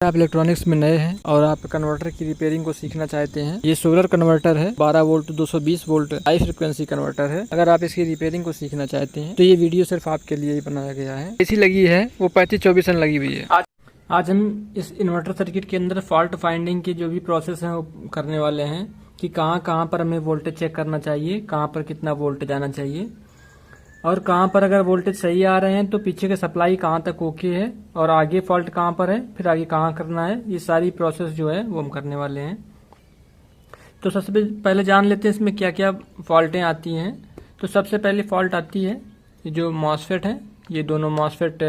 आप इलेक्ट्रॉनिक्स में नए हैं और आप कन्वर्टर की रिपेयरिंग को सीखना चाहते हैं। ये सोलर कन्वर्टर है, 12 volt 220 volt high frequency converter है। अगर आप इसकी रिपेयरिंग को सीखना चाहते हैं तो ये वीडियो सिर्फ आपके लिए ही बनाया गया है। ऐसी लगी है वो 35-24 लगी हुई है। आज हम इस इन्वर्टर सर्किट के अंदर फॉल्ट फाइंडिंग की जो भी प्रोसेस है वो करने वाले हैं कि कहाँ पर हमें वोल्टेज चेक करना चाहिए, कहाँ पर कितना वोल्टेज आना चाहिए और कहाँ पर अगर वोल्टेज सही आ रहे हैं तो पीछे के सप्लाई कहाँ तक ओके है और आगे फॉल्ट कहाँ पर है, फिर आगे कहाँ करना है। ये सारी प्रोसेस जो है वो हम करने वाले हैं। तो सबसे पहले जान लेते हैं इसमें क्या क्या फॉल्टें आती हैं। तो सबसे पहले फॉल्ट आती है ये जो मॉसफेट है, ये दोनों मॉसफेट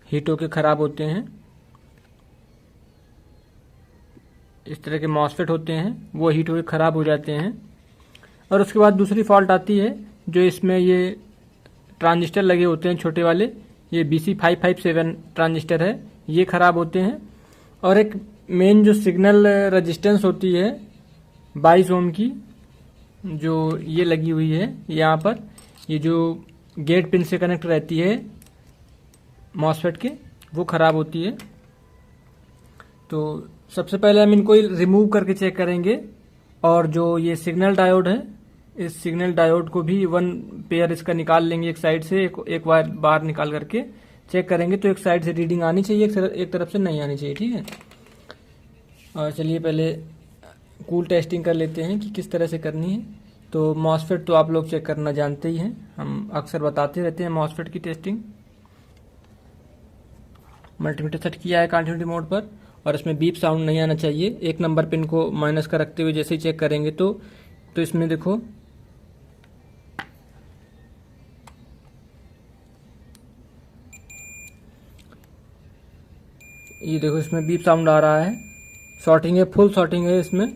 हीट होके ख़राब होते हैं। इस तरह के मॉसफेट होते हैं वो हीट होके ख़राब हो जाते हैं। और उसके बाद दूसरी फॉल्ट आती है जो इसमें ये ट्रांजिस्टर लगे होते हैं छोटे वाले, ये BC557 ट्रांजिस्टर है, ये ख़राब होते हैं। और एक मेन जो सिग्नल रेजिस्टेंस होती है 22 ओम की, जो ये लगी हुई है यहाँ पर, ये जो गेट पिन से कनेक्ट रहती है मॉसफेट के, वो ख़राब होती है। तो सबसे पहले हम इनको रिमूव करके चेक करेंगे। और जो ये सिग्नल डायोड है, इस सिग्नल डायोड को भी 1 पेयर इसका निकाल लेंगे एक साइड से, एक वायर बाहर निकाल करके चेक करेंगे। तो एक साइड से रीडिंग आनी चाहिए, एक तरफ से नहीं आनी चाहिए, ठीक है। और चलिए पहले कूल टेस्टिंग कर लेते हैं कि किस तरह से करनी है। तो मॉसफेट तो आप लोग चेक करना जानते ही हैं, हम अक्सर बताते रहते हैं मॉसफेट की टेस्टिंग। मल्टीमीटर सेट किया है कंटिन्यूटी मोड पर और इसमें बीप साउंड नहीं आना चाहिए। 1 नंबर पिन को माइनस का रखते हुए जैसे ही चेक करेंगे तो इसमें देखो ये देखो इसमें बीप साउंड आ रहा है। शॉर्टिंग है, फुल शॉर्टिंग है इसमें।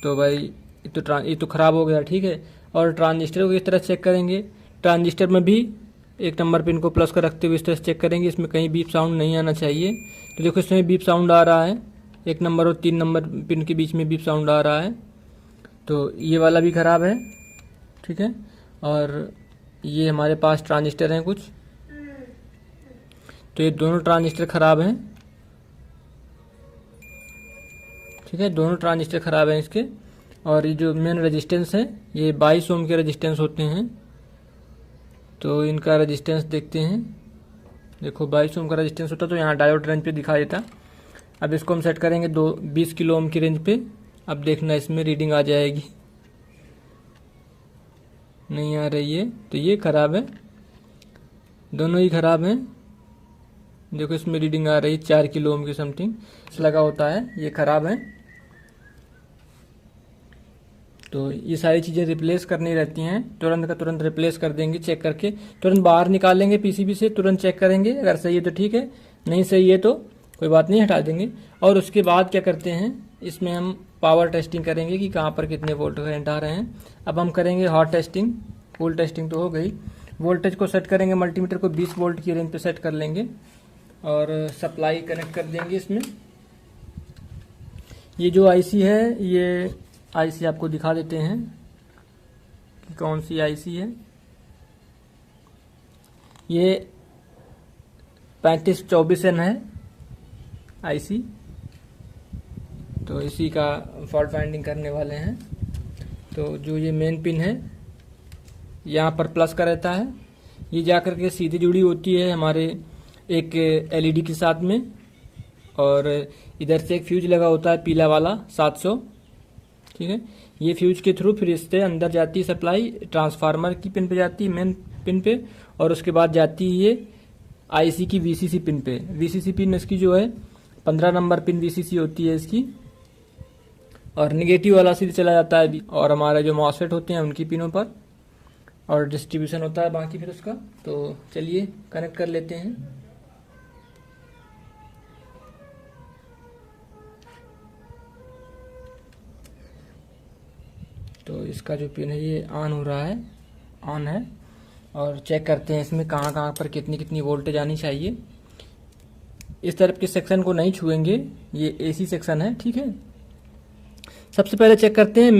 तो भाई ये तो ख़राब हो गया, ठीक है। और ट्रांजिस्टर को इस तरह चेक करेंगे। ट्रांजिस्टर में भी 1 नंबर पिन को प्लस का रखते हुए इस तरह से चेक करेंगे, इसमें कहीं बीप साउंड नहीं आना चाहिए। तो देखो इसमें बीप साउंड आ रहा है, 1 नंबर और 3 नंबर पिन के बीच में बीप साउंड आ रहा है। तो ये वाला भी ख़राब है, ठीक है। और ये हमारे पास ट्रांजिस्टर हैं कुछ, तो ये दोनों ट्रांजिस्टर ख़राब हैं, ठीक है। दोनों ट्रांजिस्टर ख़राब हैं इसके। और ये जो मेन रेजिस्टेंस है ये 22 ओम के रेजिस्टेंस होते हैं। तो इनका रेजिस्टेंस देखते हैं। देखो 22 ओम का रेजिस्टेंस होता तो यहाँ डायोड रेंज पे दिखा देता। अब इसको हम सेट करेंगे 20 किलो ओम की रेंज पे। अब देखना इसमें रीडिंग आ जाएगी, नहीं आ रही है तो ये ख़राब है, दोनों ही ख़राब हैं। देखो इसमें रीडिंग आ रही है 4 किलो ओम की समथिंग लगा होता है, ये ख़राब है। तो ये सारी चीज़ें रिप्लेस करनी रहती हैं, तुरंत का तुरंत रिप्लेस कर देंगे चेक करके। तुरंत बाहर निकाल लेंगे पीसीबी से, तुरंत चेक करेंगे, अगर सही है तो ठीक है, नहीं सही है तो कोई बात नहीं, हटा देंगे। और उसके बाद क्या करते हैं, इसमें हम पावर टेस्टिंग करेंगे कि कहाँ पर कितने वोल्ट करंट आ रहे हैं। अब हम करेंगे हॉट टेस्टिंग। कूल टेस्टिंग तो हो गई। वोल्टेज को सेट करेंगे, मल्टीमीटर को 20 वोल्ट की रेंज पे सेट कर लेंगे और सप्लाई कनेक्ट कर देंगे इसमें। ये जो आईसी है, ये आईसी आपको दिखा देते हैं कि कौन सी आईसी है। ये 3524N है आईसी। तो इसी का फॉल्ट फाइंडिंग करने वाले हैं। तो जो ये मेन पिन है यहाँ पर प्लस का रहता है, ये जाकर के सीधी जुड़ी होती है हमारे एक एलईडी के साथ में। और इधर से एक फ्यूज लगा होता है पीला वाला 700, ठीक है। ये फ्यूज के थ्रू फिर इससे अंदर जाती है सप्लाई, ट्रांसफार्मर की पिन पे जाती है, मेन पिन पे। और उसके बाद जाती है ये आईसी की वीसीसी पिन पे। वीसीसी पिन इसकी जो है 15 नंबर पिन वीसीसी होती है इसकी। और निगेटिव वाला सीधे चला जाता है और हमारे जो मॉसफेट होते हैं उनकी पिनों पर, और डिस्ट्रीब्यूशन होता है बाकी फिर उसका। तो चलिए कनेक्ट कर लेते हैं। तो इसका जो पिन है ये ऑन हो रहा है, ऑन है। और चेक करते हैं इसमें कहाँ कहाँ पर कितनी कितनी वोल्टेज आनी चाहिए। इस तरफ के सेक्शन को नहीं छुएंगे, ये एसी सेक्शन है, ठीक है। सबसे पहले चेक करते हैं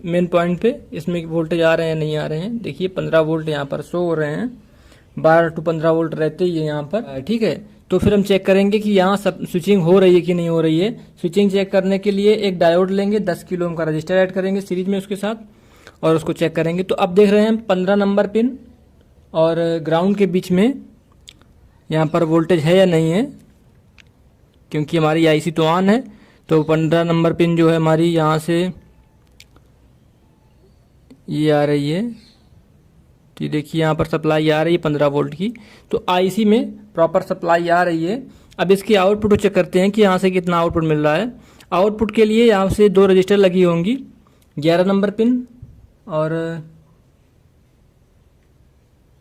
मेन पॉइंट पे इसमें वोल्टेज आ रहे हैं नहीं आ रहे हैं। देखिए 15 वोल्ट यहाँ पर शो हो रहे हैं, 12 to 15 वोल्ट रहते ही है यहाँ पर, ठीक है। तो फिर हम चेक करेंगे कि यहाँ सब स्विचिंग हो रही है कि नहीं हो रही है। स्विचिंग चेक करने के लिए एक डायोड लेंगे, 10 किलो ओम का रजिस्टर ऐड करेंगे सीरीज में उसके साथ और उसको चेक करेंगे। तो अब देख रहे हैं हम 15 नंबर पिन और ग्राउंड के बीच में यहाँ पर वोल्टेज है या नहीं है, क्योंकि हमारी आईसी तो ऑन है। तो 15 नंबर पिन जो है हमारी यहाँ से ये आ रही है, तो देखिए यहाँ पर सप्लाई आ रही है 15 वोल्ट की, तो आईसी में प्रॉपर सप्लाई आ रही है। अब इसकी आउटपुट को चेक करते हैं कि यहाँ से कितना आउटपुट मिल रहा है। आउटपुट के लिए यहाँ से 2 रजिस्टर लगी होंगी, 11 नंबर पिन और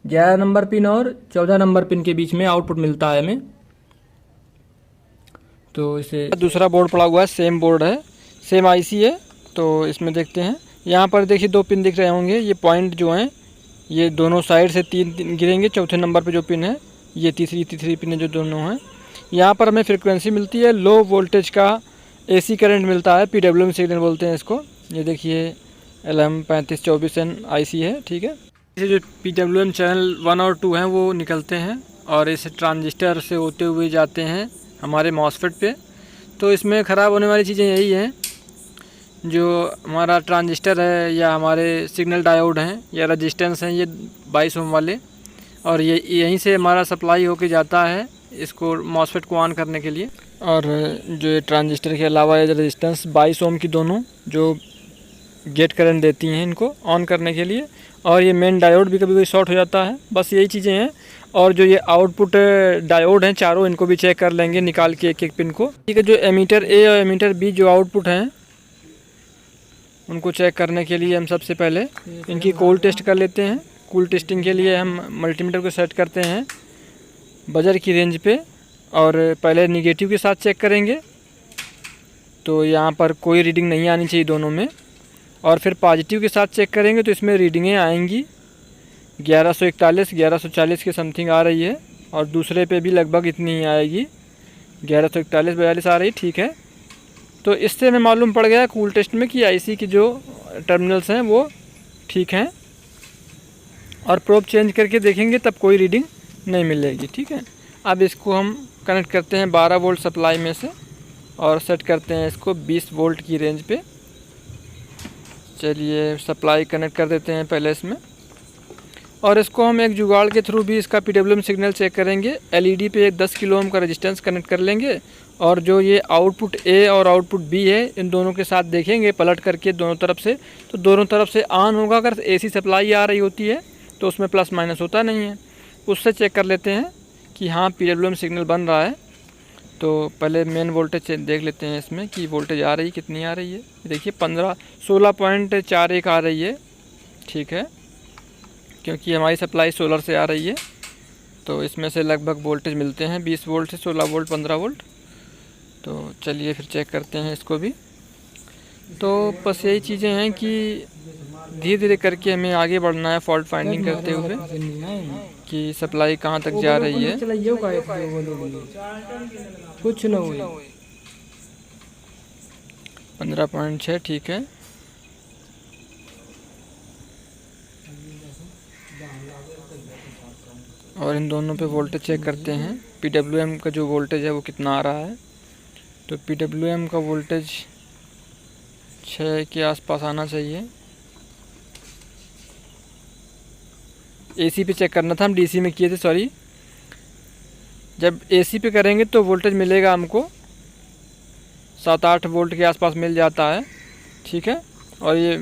11 नंबर पिन और 14 नंबर पिन के बीच में आउटपुट मिलता है हमें। तो इसे दूसरा बोर्ड पड़ा हुआ है, सेम बोर्ड है, सेम आईसी है। तो इसमें देखते हैं, यहाँ पर देखिए 2 पिन दिख रहे होंगे, ये पॉइंट जो हैं ये दोनों साइड से 3 गिरेंगे। चौथे नंबर पे जो पिन है ये तीसरी पिन है जो दोनों हैं। यहाँ पर हमें फ्रिक्वेंसी मिलती है, लो वोल्टेज का एसी करंट मिलता है, पीडब्ल्यूएम सिग्नल बोलते हैं इसको। ये देखिए LM3524N आईसी है, ठीक है। इसे जो पीडब्ल्यूएम चैनल 1 और 2 हैं वो निकलते हैं और इस ट्रांजिस्टर से होते हुए जाते हैं हमारे मॉसफेट पे। तो इसमें ख़राब होने वाली चीज़ें यही हैं, जो हमारा ट्रांजिस्टर है या हमारे सिग्नल डायोड हैं या रेजिस्टेंस हैं ये 22 ओम वाले, और ये यहीं से हमारा सप्लाई होके जाता है इसको मॉसफेट को ऑन करने के लिए। और जो ये ट्रांजिस्टर के अलावा ये रेजिस्टेंस 22 ओम की दोनों जो गेट करंट देती हैं इनको ऑन करने के लिए, और ये मेन डायोड भी कभी कभी शॉर्ट हो जाता है। बस यही चीज़ें हैं। और जो ये आउटपुट डायोड हैं चारों, इनको भी चेक कर लेंगे निकाल के एक एक पिन को, ठीक है। जो एमीटर ए और एमीटर बी जो आउटपुट हैं उनको चेक करने के लिए हम सबसे पहले इनकी कूल टेस्ट कर लेते हैं। कूल टेस्टिंग के लिए हम मल्टीमीटर को सेट करते हैं बजर की रेंज पे, और पहले निगेटिव के साथ चेक करेंगे तो यहाँ पर कोई रीडिंग नहीं आनी चाहिए दोनों में, और फिर पॉजिटिव के साथ चेक करेंगे तो इसमें रीडिंगें आएंगी 1141 1140 के समथिंग आ रही है, और दूसरे पे भी लगभग इतनी ही आएगी 1141 42 आ रही, ठीक है। तो इससे हमें मालूम पड़ गया कूल टेस्ट में कि आईसी की जो टर्मिनल्स हैं वो ठीक हैं, और प्रोब चेंज करके देखेंगे तब कोई रीडिंग नहीं मिलेगी, ठीक है। अब इसको हम कनेक्ट करते हैं 12 वोल्ट सप्लाई में से और सेट करते हैं इसको 20 वोल्ट की रेंज पे। चलिए सप्लाई कनेक्ट कर देते हैं पहले इसमें, और इसको हम एक जुगाड़ के थ्रू भी इसका पीडब्ल्यूएम सिग्नल चेक करेंगे। एलईडी पे एक 10 किलो ओम का रेजिस्टेंस कनेक्ट कर लेंगे, और जो ये आउटपुट ए और आउटपुट बी है इन दोनों के साथ देखेंगे पलट करके दोनों तरफ से, तो दोनों तरफ से ऑन होगा। अगर एसी सप्लाई आ रही होती है तो उसमें प्लस माइनस होता नहीं है, उससे चेक कर लेते हैं कि हाँ पीडब्ल्यूएम सिग्नल बन रहा है। तो पहले मेन वोल्टेज देख लेते हैं इसमें कि वोल्टेज आ रही कितनी आ रही है। देखिए 16.41 आ रही है, ठीक है, क्योंकि हमारी सप्लाई सोलर से आ रही है। तो इसमें से लगभग वोल्टेज मिलते हैं 20 वोल्ट से 16 वोल्ट 15 वोल्ट। तो चलिए फिर चेक करते हैं इसको भी। तो बस यही चीज़ें हैं कि धीरे धीरे करके हमें आगे बढ़ना है फॉल्ट फाइंडिंग करते हुए कि सप्लाई कहाँ तक जा रही है। कुछ ना हुई 15.6, ठीक है। और इन दोनों पे वोल्टेज चेक करते हैं पीडब्ल्यूएम का जो वोल्टेज है वो कितना आ रहा है। तो पीडब्ल्यूएम का वोल्टेज 6 के आसपास आना चाहिए। एसी पे चेक करना था, हम डीसी में किए थे, सॉरी। जब एसी पे करेंगे तो वोल्टेज मिलेगा हमको 7-8 वोल्ट के आसपास मिल जाता है, ठीक है। और ये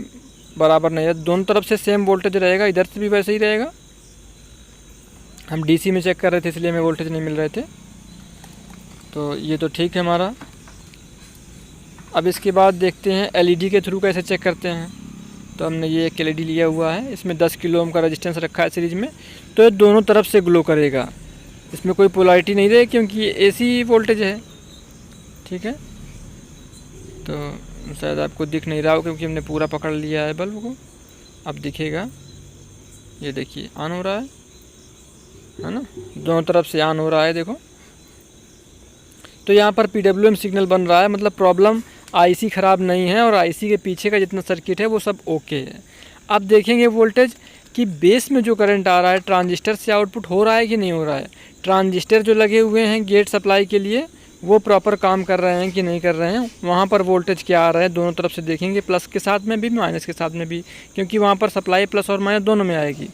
बराबर नहीं है, दोनों तरफ से सेम वोल्टेज रहेगा, इधर से भी वैसे ही रहेगा। हम डीसी में चेक कर रहे थे इसलिए हमें वोल्टेज नहीं मिल रहे थे। तो ये तो ठीक है हमारा। अब इसके बाद देखते हैं एलईडी के थ्रू कैसे चेक करते हैं। तो हमने ये एक एलईडी लिया हुआ है, इसमें 10 किलो ओम का रेजिस्टेंस रखा है सीरीज में, तो ये दोनों तरफ से ग्लो करेगा, इसमें कोई पोलैरिटी नहीं रहेगी क्योंकि एसी वोल्टेज है, ठीक है। तो शायद आपको दिख नहीं रहा हो क्योंकि हमने पूरा पकड़ लिया है बल्ब को। अब दिखेगा, ये देखिए ऑन हो रहा है ना, दोनों तरफ से ऑन हो रहा है, देखो। तो यहाँ पर पीडब्ल्यूएम सिग्नल बन रहा है, मतलब प्रॉब्लम आईसी ख़राब नहीं है और आईसी के पीछे का जितना सर्किट है वो सब ओके है। अब देखेंगे वोल्टेज कि बेस में जो करंट आ रहा है ट्रांजिस्टर से आउटपुट हो रहा है कि नहीं हो रहा है। ट्रांजिस्टर जो लगे हुए हैं गेट सप्लाई के लिए वो प्रॉपर काम कर रहे हैं कि नहीं कर रहे हैं, वहाँ पर वोल्टेज क्या आ रहा है दोनों तरफ से देखेंगे, प्लस के साथ में भी माइनस के साथ में भी, क्योंकि वहाँ पर सप्लाई प्लस और माइनस दोनों में आएगी।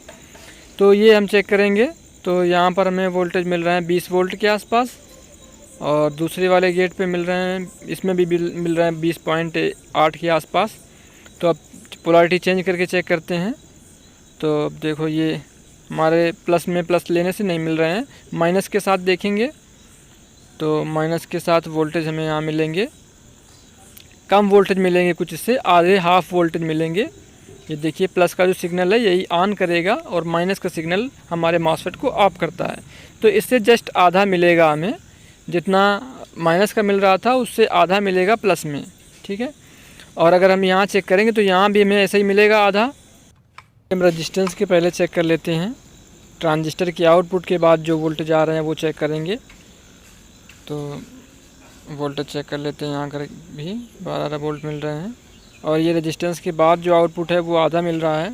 तो ये हम चेक करेंगे। तो यहाँ पर हमें वोल्टेज मिल रहा है 20 वोल्ट के आसपास, और दूसरे वाले गेट पे मिल रहे हैं, इसमें भी मिल रहे हैं 20.8 के आसपास। तो अब पोलैरिटी चेंज करके चेक करते हैं। तो अब देखो ये हमारे प्लस में प्लस लेने से नहीं मिल रहे हैं, माइनस के साथ देखेंगे तो माइनस के साथ वोल्टेज हमें यहाँ मिलेंगे, कम वोल्टेज मिलेंगे, कुछ इससे आधे हाफ वोल्टेज मिलेंगे। ये देखिए प्लस का जो सिग्नल है यही ऑन करेगा और माइनस का सिग्नल हमारे मॉसफेट को ऑफ करता है। तो इससे जस्ट आधा मिलेगा हमें, जितना माइनस का मिल रहा था उससे आधा मिलेगा प्लस में, ठीक है। और अगर हम यहाँ चेक करेंगे तो यहाँ भी हमें ऐसा ही मिलेगा आधा। हम रजिस्टेंस के पहले चेक कर लेते हैं, ट्रांजिस्टर के आउटपुट के बाद जो वोल्टेज आ रहे हैं वो चेक करेंगे। तो वोल्टेज चेक कर लेते हैं, यहाँ कर भी 12 वोल्ट मिल रहे हैं, और ये रेजिस्टेंस के बाद जो आउटपुट है वो आधा मिल रहा है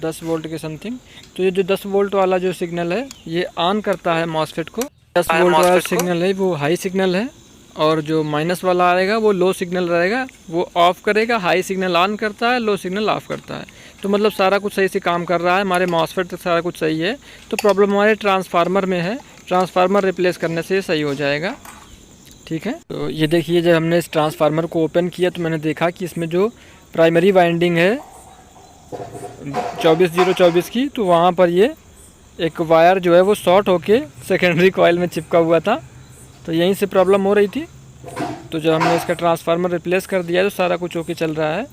10 वोल्ट के समथिंग। तो ये जो 10 वोल्ट वाला जो सिग्नल है ये ऑन करता है मॉसफेट को। 10 वोल्ट वाला सिग्नल है वो हाई सिग्नल है, और जो माइनस वाला आएगा वो लो सिग्नल रहेगा, वो ऑफ करेगा। हाई सिग्नल ऑन करता है, लो सिग्नल ऑफ करता है। तो मतलब सारा कुछ सही से काम कर रहा है, हमारे मॉसफेट तक सारा कुछ सही है। तो प्रॉब्लम हमारे ट्रांसफार्मर में है, ट्रांसफार्मर रिप्लेस करने से सही हो जाएगा, ठीक है। तो ये देखिए जब हमने इस ट्रांसफार्मर को ओपन किया तो मैंने देखा कि इसमें जो प्राइमरी वाइंडिंग है 24024 की, तो वहाँ पर ये एक वायर जो है वो शॉर्ट होके सेकेंडरी कॉइल में चिपका हुआ था, तो यहीं से प्रॉब्लम हो रही थी। तो जब हमने इसका ट्रांसफार्मर रिप्लेस कर दिया तो सारा कुछ ओके चल रहा है।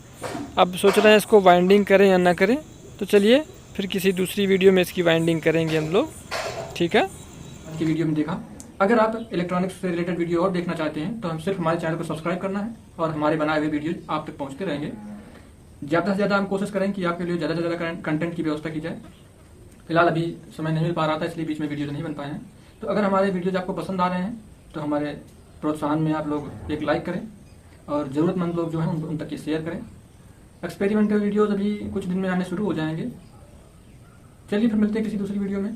अब सोच रहे हैं इसको वाइंडिंग करें या ना करें, तो चलिए फिर किसी दूसरी वीडियो में इसकी वाइंडिंग करेंगे हम लोग, ठीक है। आज की वीडियो में देखा। अगर आप इलेक्ट्रॉनिक्स से रिलेटेड वीडियो और देखना चाहते हैं तो हम सिर्फ हमारे चैनल को सब्सक्राइब करना है और हमारे बनाए हुए वीडियो आप तक पहुंचते रहेंगे। ज़्यादा से ज़्यादा हम कोशिश करें कि आपके लिए ज़्यादा से ज़्यादा कंटेंट की व्यवस्था की जाए। फिलहाल अभी समय नहीं मिल पा रहा था, इसलिए बीच में वीडियो नहीं बन पाए हैं। तो अगर हमारे वीडियोज आपको पसंद आ रहे हैं तो हमारे प्रोत्साहन में आप लोग एक लाइक करें, और ज़रूरतमंद लोग जो हैं उन तक शेयर करें। एक्सपेरिमेंटल वीडियोज़ अभी कुछ दिन में आने शुरू हो जाएंगे। चलिए फिर मिलते हैं किसी दूसरी वीडियो में।